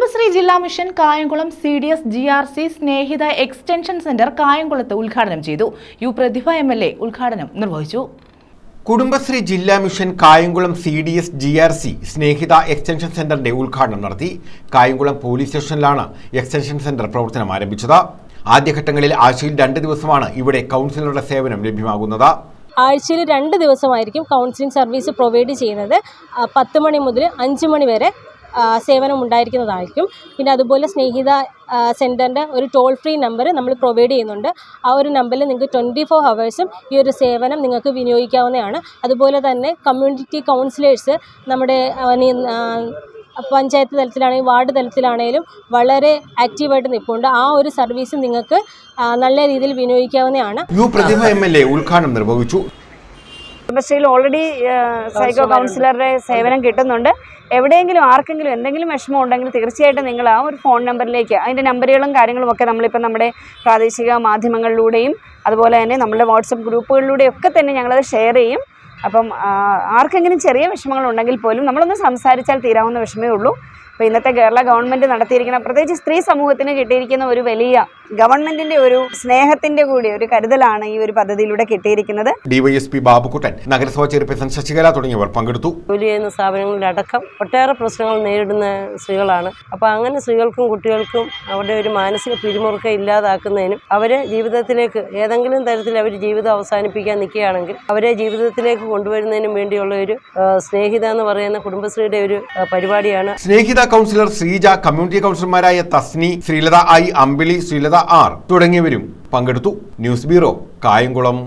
കുടുംബശ്രീ ജില്ലാ mission Kayamkulam CDS GRC സ്നേഹിത extension centre കായംകുളത്ത് ഉദ്ഘാടനം ചെയ്തു. യു പ്രതിഭ MLA ഉദ്ഘാടനം നിർവഹിച്ചു. കുടുംബശ്രീ ജില്ലാ മിഷൻ കായംകുളം CDS GRC സ്നേഹിത എക്സ്റ്റൻഷൻ സെന്ററിന്റെ ഉദ്ഘാടനം നടത്തി. കായംകുളം പോലീസ് സ്റ്റേഷനിലാണ് എക്സ്റ്റൻഷൻ സെന്റർ പ്രവർത്തനം ആരംഭിച്ചത്. ആദ്യഘട്ടങ്ങളിൽ ആഴ്ചയിൽ 2 ദിവസമാണ് ഇവിടെ കൗൺസിലറുടെ സേവനം ലഭ്യമാകുന്നത്. ആഴ്ചയിൽ 2 ദിവസമായിരിക്കും കൗൺസിലിംഗ് സർവീസ് പ്രൊവൈഡ് ചെയ്യുന്നത്. 10 മണി മുതൽ 5 മണി വരെ സേവനം ഉണ്ടായിരിക്കുന്നതായിരിക്കും. പിന്നെ അതുപോലെ സ്നേഹിത സെൻറ്ററിൻ്റെ ഒരു ടോൾ ഫ്രീ നമ്പർ നമ്മൾ പ്രൊവൈഡ് ചെയ്യുന്നുണ്ട്. ആ ഒരു നമ്പറിൽ നിങ്ങൾക്ക് 24 ഹവേഴ്സും ഈ ഒരു സേവനം നിങ്ങൾക്ക് വിനിയോഗിക്കാവുന്നതാണ്. അതുപോലെ തന്നെ കമ്മ്യൂണിറ്റി കൗൺസിലേഴ്സ് നമ്മുടെ പഞ്ചായത്ത് തലത്തിലാണെങ്കിലും വാർഡ് തലത്തിലാണെങ്കിലും വളരെ ആക്റ്റീവായിട്ട് നിൽപ്പുണ്ട്. ആ ഒരു സർവീസ് നിങ്ങൾക്ക് നല്ല രീതിയിൽ വിനിയോഗിക്കാവുന്നതാണ്. യു പ്രതിഭ MLA ഉദ്ഘാടനം നിർവഹിച്ചു. കുടുംബശ്രീയിൽ ഓൾറെഡി സൈക്കോ കൗൺസിലറുടെ സേവനം കിട്ടുന്നുണ്ട്. എവിടെയെങ്കിലും ആർക്കെങ്കിലും എന്തെങ്കിലും വിഷമം ഉണ്ടെങ്കിൽ തീർച്ചയായിട്ടും നിങ്ങൾ ആ ഒരു ഫോൺ നമ്പറിലേക്ക്, അതിൻ്റെ നമ്പറുകളും കാര്യങ്ങളും ഒക്കെ നമ്മളിപ്പോൾ നമ്മുടെ പ്രാദേശിക മാധ്യമങ്ങളിലൂടെയും അതുപോലെ തന്നെ നമ്മുടെ വാട്സപ്പ് ഗ്രൂപ്പുകളിലൂടെയും ഒക്കെ തന്നെ ഞങ്ങളത് ഷെയർ ചെയ്യും. അപ്പം ആർക്കെങ്കിലും ചെറിയ വിഷമങ്ങളുണ്ടെങ്കിൽ പോലും നമ്മളൊന്ന് സംസാരിച്ചാൽ തീരാവുന്ന വിഷമേ ഉള്ളൂ. അപ്പോൾ ഇന്നത്തെ കേരള ഗവൺമെൻറ് നടത്തിയിരിക്കുന്ന, പ്രത്യേകിച്ച് സ്ത്രീ സമൂഹത്തിന് കിട്ടിയിരിക്കുന്ന ഒരു വലിയ ഗവൺമെന്റിന്റെ ഒരു സ്നേഹത്തിന്റെ കൂടി ഒരു കരുതലാണ് ഈ ഒരു പദ്ധതിയിലൂടെ കിട്ടിയിരിക്കുന്നത്. DYSP ബാബുക്കുട്ടൻ, നഗരസഭാ ചെയർപേഴ്സൺ ശശികല തുടങ്ങിയവർ പങ്കെടുത്തു. ജോലി ചെയ്യുന്ന സ്ഥാപനങ്ങളിലടക്കം ഒട്ടേറെ പ്രശ്നങ്ങൾ നേരിടുന്ന സ്ത്രീകളാണ്. അപ്പോൾ അങ്ങനെ സ്ത്രീകൾക്കും കുട്ടികൾക്കും അവരുടെ ഒരു മാനസിക പിരിമുറുക്കം ഇല്ലാതാക്കുന്നതിനും അവരെ ജീവിതത്തിലേക്ക് ഏതെങ്കിലും തരത്തിൽ അവർ ജീവിതം അവസാനിപ്പിക്കാൻ നിൽക്കുകയാണെങ്കിൽ അവരെ ജീവിതത്തിലേക്ക് കൊണ്ടുവരുന്നതിനും വേണ്ടിയുള്ള ഒരു സ്നേഹിത എന്ന് പറയുന്ന കുടുംബശ്രീയുടെ ഒരു പരിപാടിയാണ്. സ്നേഹിത കൗൺസിലർ ശ്രീജ, കമ്മ്യൂണിറ്റി കൗൺസിലർമാരായ Tasni, Sreelatha I, Ambili, Sreelatha R തുടങ്ങിയവരും പങ്കെടുത്തു. News bureau, Kayamkulam.